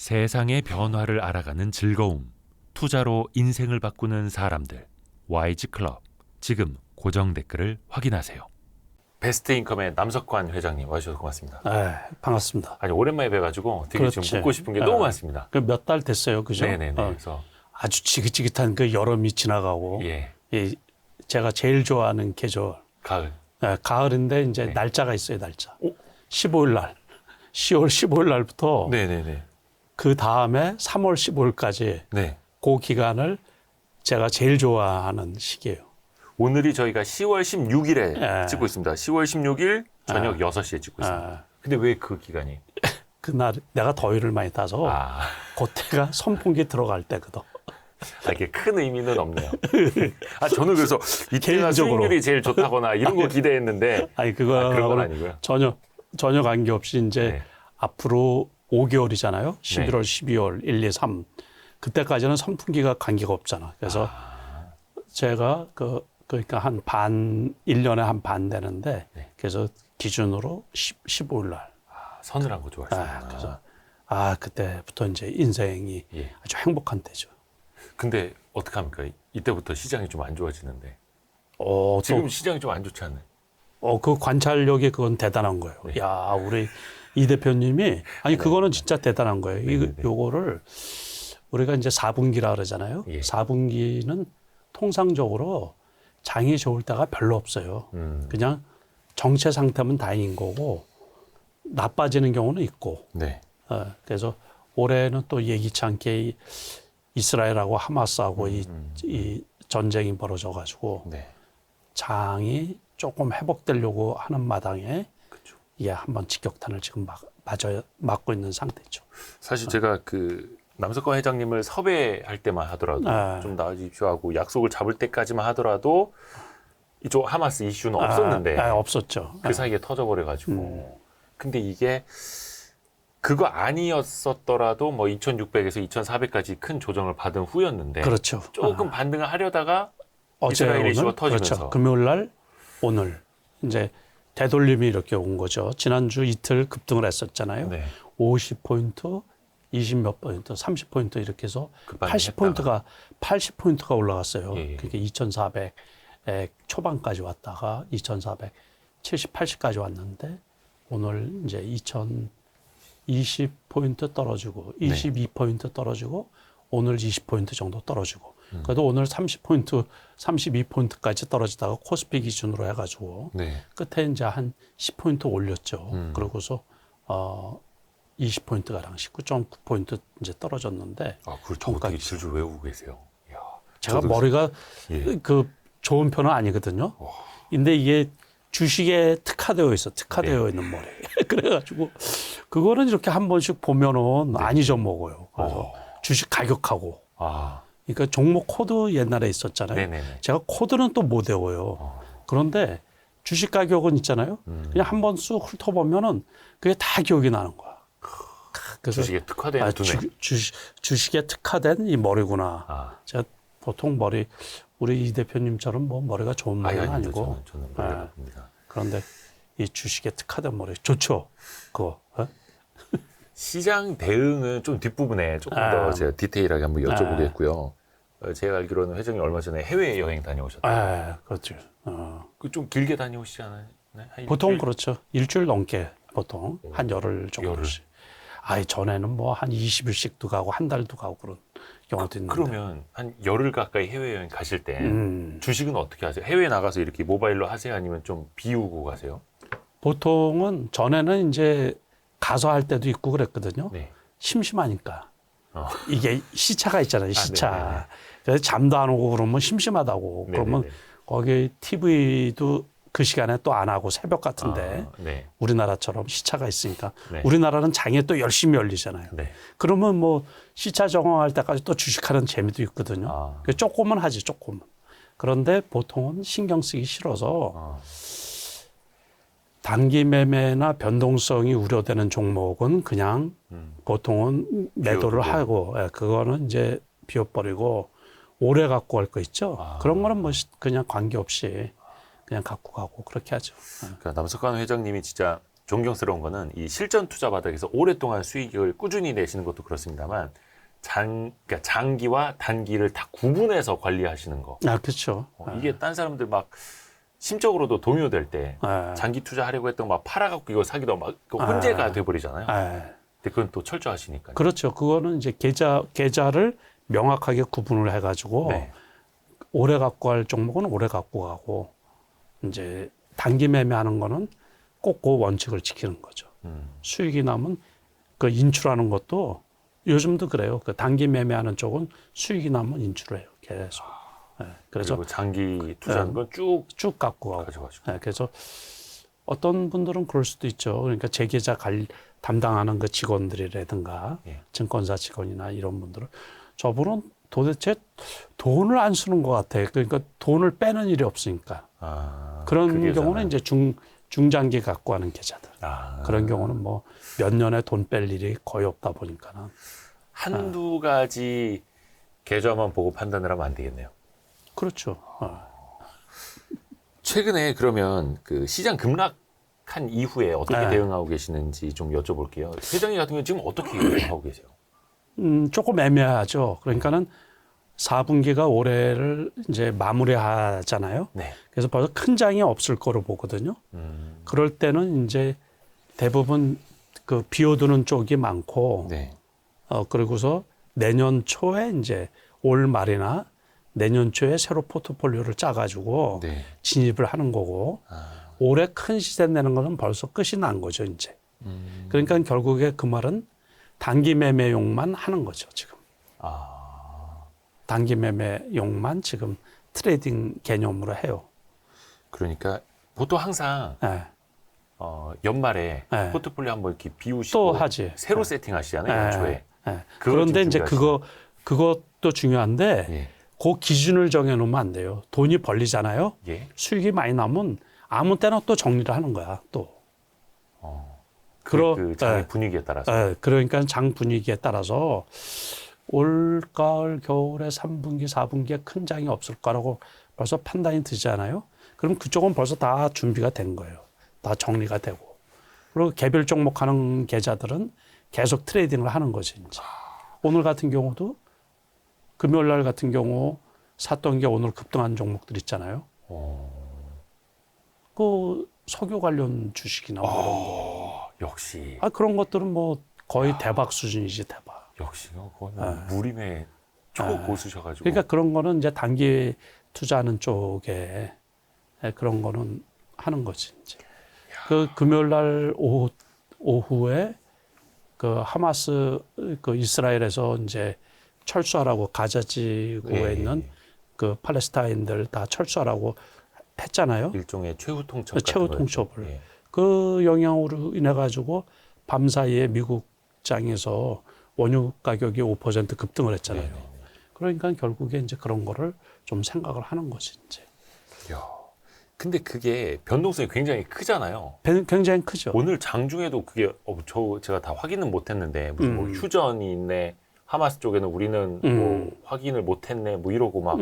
세상의 변화를 알아가는 즐거움, 투자로 인생을 바꾸는 사람들, YG클럽. 지금 고정 댓글을 확인하세요. 베스트 인컴의 남석환 회장님 와주셔서 고맙습니다. 네, 반갑습니다. 아니 오랜만에 뵈가지고 되게 그렇지. 좀 묻고 싶은 게 너무 많습니다. 몇 달 됐어요, 그죠? 네네네. 그래서 아주 지긋지긋한 그 여름이 지나가고, 예, 제가 제일 좋아하는 계절, 가을. 가을인데 이제 네. 날짜가 날짜가 있어요, 날짜. 15일 날, 10월 15일 날부터 네네네. 그 다음에 3월 15일까지 네. 그 기간을 제가 제일 좋아하는 시기예요. 오늘이 저희가 10월 16일에 예. 찍고 있습니다. 10월 16일 저녁 6시에 찍고 있습니다. 근데 왜 그 기간이? 그날 내가 더위를 많이 타서 그때가 선풍기 들어갈 때거든. 이게 큰 의미는 없네요. 저는 그래서 이때가 개인적으로. 수익률이 제일 좋다거나 이런 거 기대했는데 아니 그런 건 아니고요. 전혀 관계없이 이제 네. 앞으로 5개월이잖아요. 11월, 12월, 1, 2, 3. 그때까지는 선풍기가 관계가 없잖아. 그래서 제가 그러니까 1년에 한 반 되는데 네. 그래서 기준으로 15일 날. 서늘한 거 좋아하시구나. 그래서 그때부터 이제 인생이 예. 아주 행복한 때죠. 근데 어떡합니까? 이때부터 시장이 좀 안 좋아지는데. 지금 시장이 좀 안 좋지 않나요? 그 관찰력이 그건 대단한 거예요. 네. 야, 우리 이 대표님이 그거는 진짜 대단한 거예요. 요거를 우리가 이제 4분기라 그러잖아요. 예. 4분기는 통상적으로 장이 좋을 때가 별로 없어요. 그냥 정체 상태면 다행인 거고 나빠지는 경우는 있고. 네. 그래서 올해는 또 예기치 않게 이스라엘하고 하마스하고 이 전쟁이 벌어져 가지고 네. 장이 조금 회복되려고 하는 마당에 그렇죠. 이게 한번 직격탄을 지금 맞고 있는 상태죠. 사실 제가 그 남석환 회장님을 섭외할 때만 하더라도 좀 나와주십시오 하고 약속을 잡을 때까지만 하더라도 이쪽 하마스 이슈는 없었는데 없었죠. 그 사이에 터져버려가지고 근데 이게 그거 아니었었더라도 뭐 2,600에서 2,400까지 큰 조정을 받은 후였는데 그렇죠. 조금 반등을 하려다가 어제 이스라엘 이슈가 오늘 터지면서 그렇죠. 금요일 날 오늘 이제 되돌림이 이렇게 온 거죠. 지난주 이틀 급등을 했었잖아요. 네. 50포인트, 20 몇 포인트, 30포인트 이렇게 해서 급반등했다가. 80포인트가 올라갔어요. 예. 그러니까 2,400 초반까지 왔다가 2,470, 80까지 왔는데 오늘 이제 2,020포인트 떨어지고 22포인트 떨어지고 오늘 20포인트 정도 떨어지고 그래도 오늘 30포인트, 32포인트까지 떨어지다가 코스피 기준으로 해가지고 끝에 이제 한 10포인트 올렸죠. 그러고서 20포인트가량 19.9포인트 이제 떨어졌는데. 그걸 좀 어떻게 질줄 외우고 계세요? 이야, 제가 머리가 그 좋은 편은 아니거든요. 근데 이게 주식에 특화되어 있는 머리. 그래가지고 그거는 이렇게 한 번씩 보면은 안 잊어먹어요. 그래서 주식 가격하고. 그러니까 종목 코드 옛날에 있었잖아요. 네네네. 제가 코드는 또 못 외워요. 그런데 주식 가격은 있잖아요. 그냥 한번 쑥 훑어보면은 그게 다 기억이 나는 거야. 그래서 주식에 특화된 두뇌. 주식에 특화된 이 머리구나. 제가 보통 우리 이 대표님처럼 뭐 머리가 좋은 머리는 아니고. 저는 머리가 나쁩니다. 그런데 이 주식에 특화된 머리 좋죠. 그거. 시장 대응은 좀 뒷부분에 조금 더 제가 디테일하게 한번 여쭤보겠고요. 제가 알기로는 회장님 얼마 전에 해외여행 다녀오셨다. 그렇죠. 좀 길게 다녀오시지 않아요? 보통 일주일? 그렇죠. 일주일 넘게 보통 한 열흘 정도씩. 전에는 뭐 한 20일씩도 가고 한 달도 가고 그런 경우도 있는데. 그러면 한 열흘 가까이 해외여행 가실 때 주식은 어떻게 하세요? 해외에 나가서 이렇게 모바일로 하세요? 아니면 좀 비우고 가세요? 보통은 전에는 이제 가서 할 때도 있고 그랬거든요. 네. 심심하니까. 이게 시차가 있잖아요. 시차. 네네네. 그래서 잠도 안 오고 그러면 심심하다고. 그러면 네네네. 거기 TV도 그 시간에 또 안 하고 새벽 같은데 네. 우리나라처럼 시차가 있으니까 네. 우리나라는 장에 또 열심히 열리잖아요. 네. 그러면 뭐 시차 적응할 때까지 또 주식하는 재미도 있거든요. 조금은 하지 조금은. 그런데 보통은 신경 쓰기 싫어서 단기 매매나 변동성이 우려되는 종목은 그냥 보통은 매도를 하고 그거는 이제 비워버리고 오래 갖고 갈 거 있죠. 그런 거는 뭐 그냥 관계없이 그냥 갖고 가고 그렇게 하죠. 그러니까 남석환 회장님이 진짜 존경스러운 거는 이 실전 투자 바닥에서 오랫동안 수익을 꾸준히 내시는 것도 그렇습니다만 그러니까 장기와 단기를 다 구분해서 관리하시는 거. 아, 그렇죠. 이게 딴 사람들 막 심적으로도 동요될 때 네. 장기 투자하려고 했던 거 막 팔아갖고 이거 사기도 막 혼재가 돼버리잖아요. 근데 그건 또 철저하시니까요. 그렇죠. 그거는 이제 계좌를 명확하게 구분을 해가지고 네. 오래 갖고 갈 종목은 오래 갖고 가고 이제 단기 매매하는 거는 꼭 그 원칙을 지키는 거죠. 수익이 나면 그 인출하는 것도 요즘도 그래요. 그 단기 매매하는 쪽은 수익이 나면 인출을 해요. 계속. 네. 그래서 그리고 장기 투자하는 건 쭉 갖고 가고. 가져가시고. 네. 그래서 어떤 분들은 그럴 수도 있죠. 그러니까 재계좌 담당하는 그 직원들이라든가 예. 증권사 직원이나 이런 분들은 저분은 도대체 돈을 안 쓰는 것 같아요. 그러니까 돈을 빼는 일이 없으니까. 그런 그게 경우는 저는- 이제 중장기 갖고 하는 계좌들. 아, 그런 경우는 뭐 몇 년에 돈 뺄 일이 거의 없다 보니까는. 한두 가지 계좌만 보고 판단을 하면 안 되겠네요. 그렇죠. 최근에 그러면 그 시장 급락한 이후에 어떻게 네. 대응하고 계시는지 좀 여쭤볼게요. 회장님 같은 경우는 지금 어떻게 대응하고 계세요? 조금 애매하죠. 그러니까는 4분기가 올해를 이제 마무리하잖아요. 네. 그래서 벌써 큰 장이 없을 거로 보거든요. 음, 그럴 때는 이제 대부분 그 비워두는 쪽이 많고, 네. 그리고서 내년 초에 이제 올 말이나 내년 초에 새로 포트폴리오를 짜가지고 네. 진입을 하는 거고, 올해 큰 시세 내는 거는 벌써 끝이 난 거죠, 이제. 그러니까 결국에 그 말은 단기 매매용만 하는 거죠, 지금. 단기 매매용만 지금 트레이딩 개념으로 해요. 그러니까 보통 항상 네. 연말에 네. 포트폴리오 한번 이렇게 비우시고 또 하지. 새로 세팅하시잖아요, 네. 연초에. 네. 그걸 그런데 좀 이제 준비하시고. 그것도 중요한데 예. 그 기준을 정해놓으면 안 돼요. 돈이 벌리잖아요. 예. 수익이 많이 나면 아무 때나 또 정리를 하는 거야. 또. 그 장의 네. 분위기에 따라서. 그러니까 장 분위기에 따라서 올 가을 겨울에 3분기 4분기에 큰 장이 없을 거라고 벌써 판단이 되잖아요. 그럼 그쪽은 벌써 다 준비가 된 거예요. 다 정리가 되고. 그리고 개별 종목 하는 계좌들은 계속 트레이딩을 하는 거지 이제. 오늘 같은 경우도 금요일 날 같은 경우 샀던 게 오늘 급등한 종목들 있잖아요. 그 석유 관련 주식이나 뭐 이런 거. 역시. 그런 것들은 뭐 거의 대박 수준이지 대박. 역시요. 그거는 무림의 초고수셔가지고. 그러니까 그런 거는 이제 단기 투자하는 쪽에 그런 거는 하는 거지 이제. 그 금요일 날 오후에 그 하마스 그 이스라엘에서 이제 철수하라고 가자 지구에 예. 있는 그 팔레스타인들 다 철수하라고 했잖아요. 일종의 최후 통첩 같은 최후 거였죠. 통첩을. 예. 그 영향으로 인해 가지고 밤 사이에 미국장에서 원유 가격이 5% 급등을 했잖아요. 네네. 그러니까 결국에 이제 그런 거를 좀 생각을 하는 거지 이제. 야, 근데 그게 변동성이 굉장히 크잖아요. 굉장히 크죠. 오늘 장중에도 그게 제가 다 확인은 못했는데 무슨 뭐 휴전이 있네. 하마스 쪽에는 우리는 뭐 확인을 못했네. 뭐 이러고 막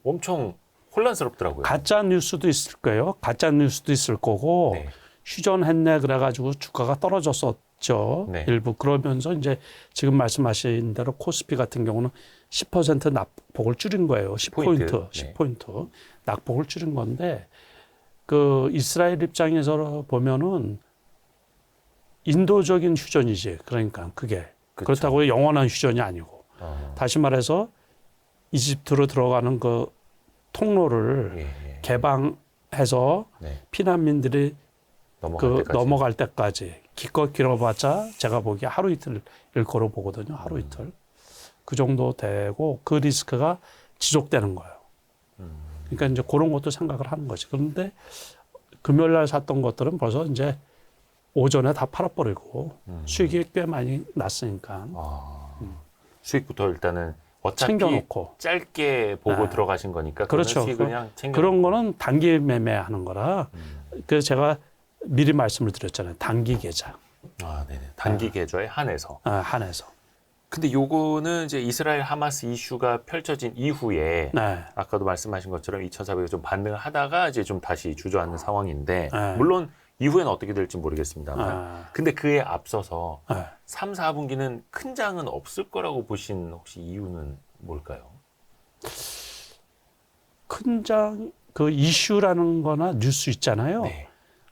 엄청 혼란스럽더라고요. 가짜 뉴스도 있을 거예요. 가짜 뉴스도 있을 거고 네. 휴전했네 그래가지고 주가가 떨어졌었죠. 네. 일부 그러면서 이제 지금 말씀하신 대로 코스피 같은 경우는 10% 낙폭을 줄인 거예요. 10포인트, 10포인트 낙폭을 줄인 건데 그 이스라엘 입장에서 보면은 인도적인 휴전이지. 그러니까 그게 그쵸. 그렇다고 영원한 휴전이 아니고 다시 말해서 이집트로 들어가는 그 통로를 예. 개방해서 네. 피난민들이 넘어갈 때까지. 넘어갈 때까지 기껏 길어봤자 제가 보기에 하루 이틀일 거로 보거든요. 하루 이틀. 그 정도 되고 그 리스크가 지속되는 거예요. 그러니까 이제 그런 것도 생각을 하는 거지. 그런데 금요일 날 샀던 것들은 벌써 이제 오전에 다 팔아버리고 수익이 꽤 많이 났으니까 수익부터 일단은 어차피 챙겨놓고 짧게 보고 들어가신 거니까 그렇죠. 수익을 그냥 챙겨. 그런 거는 단기 매매하는 거라 그래서 제가 미리 말씀을 드렸잖아요. 단기 계좌. 네네. 단기 계좌에 한해서. 한해서. 근데 요거는 이제 이스라엘 하마스 이슈가 펼쳐진 이후에 네. 아까도 말씀하신 것처럼 2,400을 좀 반등을 하다가 이제 좀 다시 주저앉는 상황인데 네. 물론 이후에는 어떻게 될지 모르겠습니다만. 아, 근데 그에 앞서서 예. 3, 4분기는 큰 장은 없을 거라고 보신 혹시 이유는 뭘까요? 큰 장, 그 이슈라는 거나 뉴스 있잖아요. 네.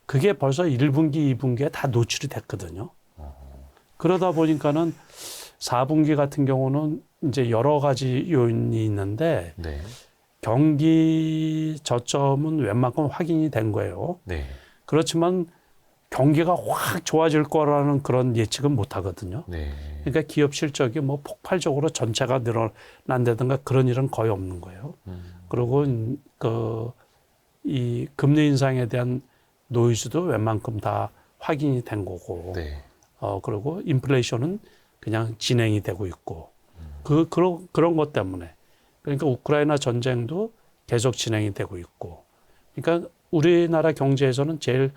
그게 벌써 1분기, 2분기에 다 노출이 됐거든요. 그러다 보니까는 4분기 같은 경우는 이제 여러 가지 요인이 있는데 네. 경기 저점은 웬만큼 확인이 된 거예요. 네. 그렇지만 경기가 확 좋아질 거라는 그런 예측은 못 하거든요. 네. 그러니까 기업 실적이 뭐 폭발적으로 전체가 늘어난다든가 그런 일은 거의 없는 거예요. 그리고 이 금리 인상에 대한 노이즈도 웬만큼 다 확인이 된 거고, 네. 그리고 인플레이션은 그냥 진행이 되고 있고, 그런 것 때문에. 그러니까 우크라이나 전쟁도 계속 진행이 되고 있고, 그러니까 우리나라 경제에서는 제일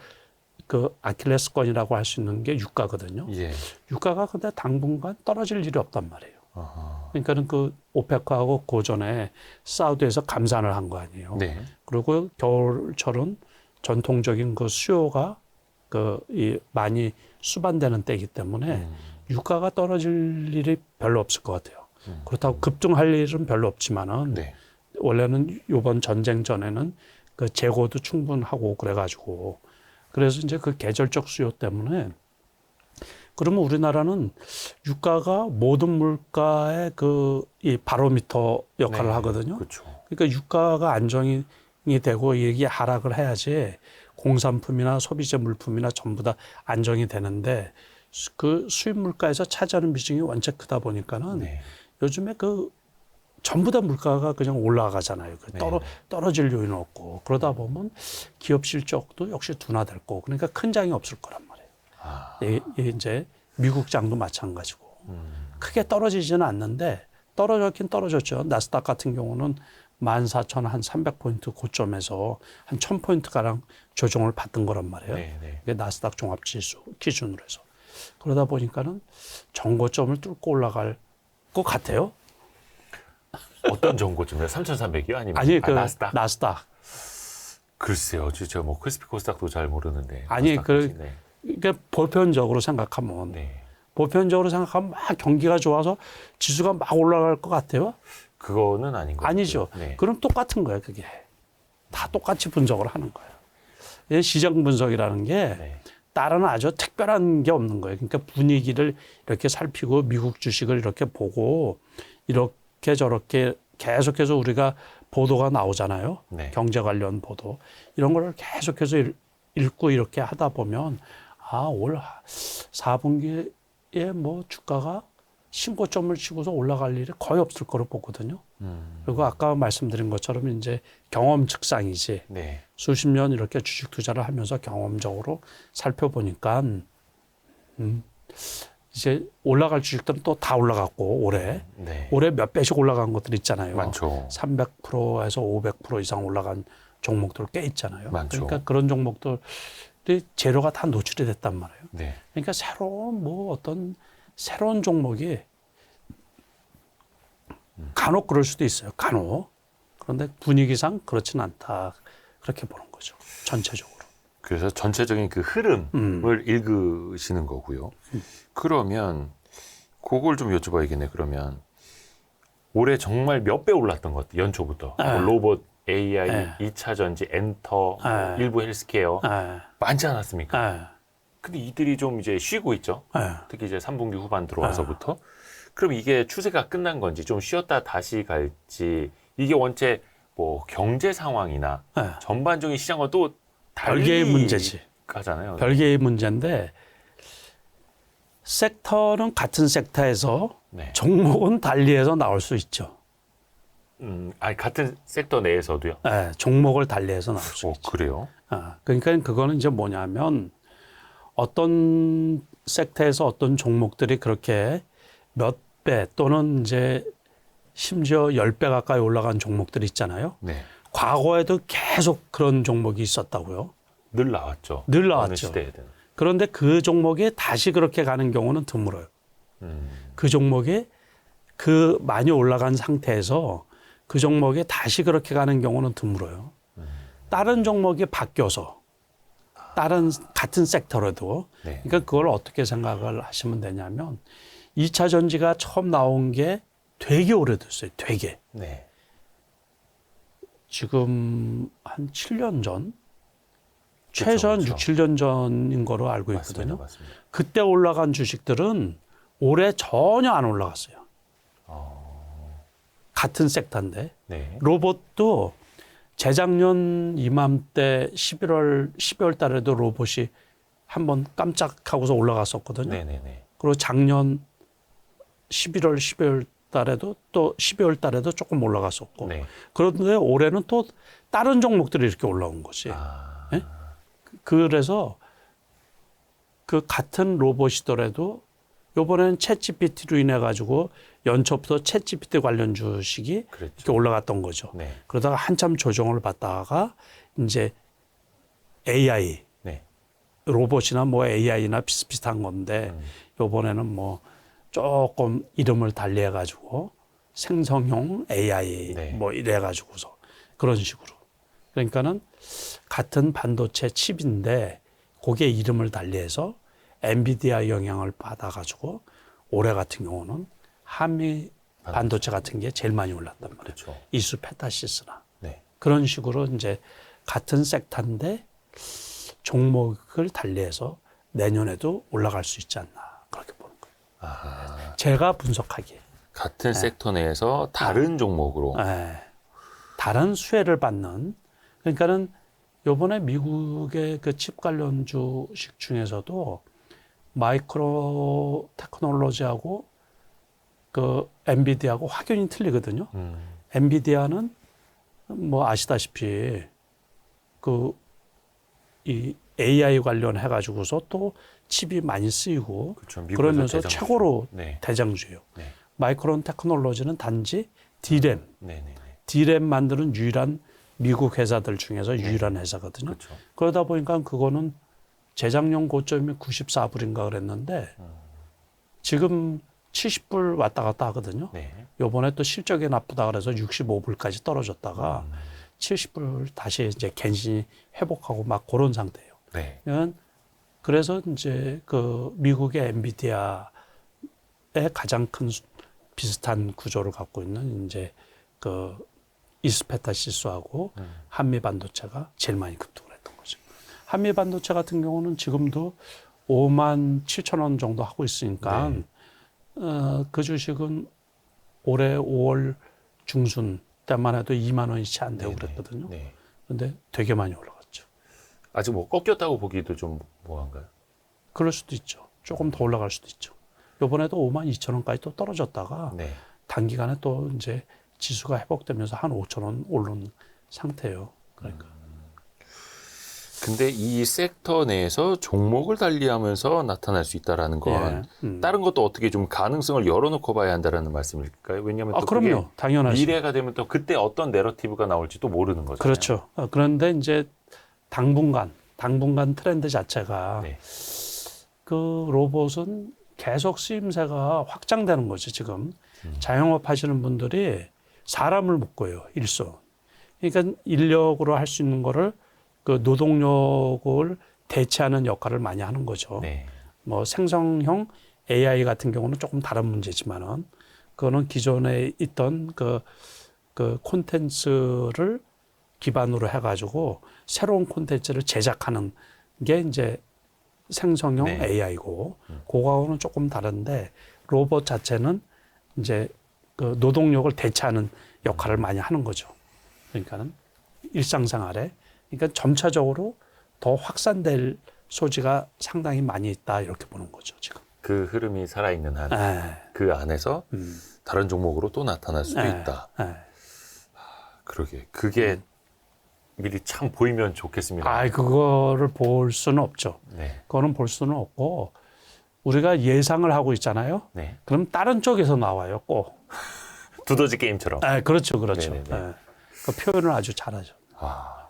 그 아킬레스건이라고 할 수 있는 게 유가거든요. 예. 유가가 근데 당분간 떨어질 일이 없단 말이에요. 아하. 그러니까는 그 오페크하고 고전에 사우디에서 감산을 한 거 아니에요. 네. 그리고 겨울철은 전통적인 그 수요가 많이 수반되는 때이기 때문에 유가가 떨어질 일이 별로 없을 것 같아요. 그렇다고 급등할 일은 별로 없지만은 네. 원래는 이번 전쟁 전에는 그 재고도 충분하고 그래가지고 그래서 이제 그 계절적 수요 때문에 그러면 우리나라는 유가가 모든 물가의 이 바로미터 역할을 네. 하거든요. 그렇죠. 그러니까 유가가 안정이 되고 이게 하락을 해야지 공산품이나 소비재 물품이나 전부 다 안정이 되는데 그 수입 물가에서 차지하는 비중이 원체 크다 보니까는 네. 요즘에 그 전부 다 물가가 그냥 올라가잖아요. 네. 떨어질 요인은 없고 그러다 보면 기업 실적도 역시 둔화될 거고 그러니까 큰 장이 없을 거란 말이에요. 아. 이제 미국 장도 마찬가지고 크게 떨어지지는 않는데 떨어졌긴 떨어졌죠. 나스닥 같은 경우는 14,300포인트 고점에서 한 1,000포인트가량 조정을 받은 거란 말이에요. 네. 네. 이게 나스닥 종합지수 기준으로 해서. 그러다 보니까는 정고점을 뚫고 올라갈 것 같아요. 어떤 정보쯤이요? 3,300이요? 아니면 아니, 나스닥. 글쎄요. 제가 뭐 크리스피 코스닥도 잘 모르는데. 아니, 나스닥까지, 네. 그러니까 보편적으로 생각하면 네. 막 경기가 좋아서 지수가 막 올라갈 것 같아요. 그거는 아닌 것 아니죠. 같아요. 네. 그럼 똑같은 거예요, 그게. 다 똑같이 분석을 하는 거예요. 이 시장 분석이라는 게 네. 다른 아주 특별한 게 없는 거예요. 그러니까 분위기를 이렇게 살피고 미국 주식을 이렇게 보고 이렇게 저렇게 계속해서 우리가 보도가 나오잖아요. 네. 경제 관련 보도. 이런 거를 계속해서 읽고 이렇게 하다 보면 올 4분기에 뭐 주가가 신고점을 치고서 올라갈 일이 거의 없을 거로 보거든요. 그리고 아까 말씀드린 것처럼 이제 경험 측상이지. 네. 수십 년 이렇게 주식 투자를 하면서 경험적으로 살펴보니까 이제 올라갈 주식들은 또 다 올라갔고 네. 올해 몇 배씩 올라간 것들 있잖아요. 많죠. 300%에서 500% 이상 올라간 종목들 꽤 있잖아요. 많죠. 그러니까 그런 종목들이 재료가 다 노출이 됐단 말이에요. 네. 그러니까 어떤 새로운 종목이 간혹 그럴 수도 있어요. 간혹. 그런데 분위기상 그렇지는 않다. 그렇게 보는 거죠. 전체적으로. 그래서 전체적인 그 흐름을 읽으시는 거고요. 그러면 그걸 좀 여쭤봐야겠네. 그러면 올해 정말 몇 배 올랐던 것 같아요. 연초부터. 뭐 로봇, AI, 네. 2차 전지, 엔터, 네. 일부 헬스케어 많지 않았습니까? 근데 이들이 좀 이제 쉬고 있죠. 특히 이제 3분기 후반 들어와서부터. 그럼 이게 추세가 끝난 건지 좀 쉬었다 다시 갈지 이게 원체 뭐 경제 상황이나 전반적인 시장과 또 별개의 문제지. 가잖아요. 별개의 문제인데 섹터는 같은 섹터에서 네. 종목은 달리해서 나올 수 있죠. 아니 같은 섹터 내에서도요. 종목을 달리해서 나올 수 있죠. 그래요? 그러니까 그거는 이제 뭐냐면 어떤 섹터에서 어떤 종목들이 그렇게 몇 배 또는 이제 심지어 10배 가까이 올라간 종목들이 있잖아요. 네. 과거에도 계속 그런 종목이 있었다고요. 늘 나왔죠. 늘 어느 나왔죠. 시대에든. 그런데 그 종목이 다시 그렇게 가는 경우는 드물어요. 그 종목이 그 많이 올라간 상태에서 그 종목이 다시 그렇게 가는 경우는 드물어요. 다른 종목이 바뀌어서 다른 같은 섹터라도 네. 그러니까 그걸 어떻게 생각을 하시면 되냐면 2차 전지가 처음 나온 게 되게 오래됐어요. 되게. 네. 지금 한 7년 전? 그쵸, 최소한 그쵸. 6, 7년 전인 거로 알고 맞습니다. 있거든요. 맞습니다. 그때 올라간 주식들은 올해 전혀 안 올라갔어요. 같은 섹터인데. 네. 로봇도 재작년 이맘때 12월 달에도 로봇이 한번 깜짝하고서 올라갔었거든요. 네네네. 그리고 작년 11월, 12월 달에도 또 12월 달에도 조금 올라갔었고. 네. 그런데 올해는 또 다른 종목들이 이렇게 올라온 거지. 아, 예? 그래서 그 같은 로봇이더라도 요번에는 챗GPT로 인해 가지고 연초부터 챗GPT 관련 주식이 그랬죠. 이렇게 올라갔던 거죠. 네. 그러다가 한참 조정을 받다가 이제 AI 네. 로봇이나 뭐 AI나 비슷비슷한 건데 요번에는 뭐 조금 이름을 달리해 가지고 생성형 AI 네. 뭐 이래 가지고서 그런 식으로. 그러니까는 같은 반도체 칩인데 거기에 이름을 달리해서 엔비디아 영향을 받아 가지고 올해 같은 경우는 한미 반도체 같은 게 제일 많이 올랐단 말이에요. 그렇죠. 이수 페타시스나 네. 그런 식으로 이제 같은 섹터인데 종목을 달리해서 내년에도 올라갈 수 있지 않나 그렇게 보는 거예요. 아하. 제가 분석하기에 같은 섹터 내에서 다른 종목으로. 예, 다른 수혜를 받는 그러니까는 요번에 미국의 그 칩 관련 주식 중에서도 마이크로 테크놀로지하고 그 엔비디아하고 확연히 틀리거든요. 엔비디아는 뭐 아시다시피 그 이 AI 관련해 가지고서 또 칩이 많이 쓰이고 그렇죠. 미국에서 그러면서 대장주. 최고로 네. 대장주예요. 네. 마이크론 테크놀로지는 단지 D램, 네네네. D램 만드는 유일한 미국 회사들 중에서 유일한 회사거든요. 그렇죠. 그러다 보니까 그거는 재작년 고점이 94불인가 그랬는데 지금 70불 왔다 갔다 하거든요. 네. 요번에 또 실적이 나쁘다 그래서 65불까지 떨어졌다가 70불 다시 이제 갱신이 회복하고 막 그런 상태예요. 네. 그래서 이제 그 미국의 엔비디아의 가장 큰 비슷한 구조를 갖고 있는 이제 그 이스페타시스하고 한미 반도체가 제일 많이 급등을 했던 거죠. 한미 반도체 같은 경우는 지금도 5만 7천 원 정도 하고 있으니까 네. 그 주식은 올해 5월 중순 때만 해도 2만 원이 채 안 되고 네네. 그랬거든요. 네. 그런데 되게 많이 올라갔죠. 아직 뭐 꺾였다고 보기도 좀 뭐한가요? 그럴 수도 있죠. 조금 더 올라갈 수도 있죠. 이번에도 5만 2천 원까지 또 떨어졌다가 네. 단기간에 또 이제 지수가 회복되면서 한 5천 원 오른 상태예요. 그러니까. 근데 이 섹터 내에서 종목을 달리하면서 나타날 수 있다라는 건 예. 다른 것도 어떻게 좀 가능성을 열어놓고 봐야 한다라는 말씀일까요? 왜냐하면 또 그럼요. 그게 당연하죠. 미래가 되면 또 그때 어떤 내러티브가 나올지 또 모르는 거잖아요. 그렇죠. 그런데 이제 당분간 트렌드 자체가 네. 그 로봇은 계속 쓰임새가 확장되는 거죠, 지금. 자영업 하시는 분들이 사람을 묶어요, 일손. 그러니까 인력으로 할 수 있는 거를 그 노동력을 대체하는 역할을 많이 하는 거죠. 네. 뭐 생성형 AI 같은 경우는 조금 다른 문제지만은 그거는 기존에 있던 그 콘텐츠를 기반으로 해가지고 새로운 콘텐츠를 제작하는 게 이제 생성형 네. AI고 그거하고는 조금 다른데 로봇 자체는 이제 그 노동력을 대체하는 역할을 많이 하는 거죠. 그러니까는 일상생활에 그러니까 점차적으로 더 확산될 소지가 상당히 많이 있다 이렇게 보는 거죠 지금. 그 흐름이 살아있는 한 에, 그 안에서 다른 종목으로 또 나타날 수도 있다. 그러게. 그게 미리 참 보이면 좋겠습니다. 그거를 볼 수는 없죠. 네. 그거는 볼 수는 없고 우리가 예상을 하고 있잖아요. 네. 그럼 다른 쪽에서 나와요, 꼭. 두더지 게임처럼. 그렇죠, 그렇죠. 네네네. 그 표현을 아주 잘하죠. 아,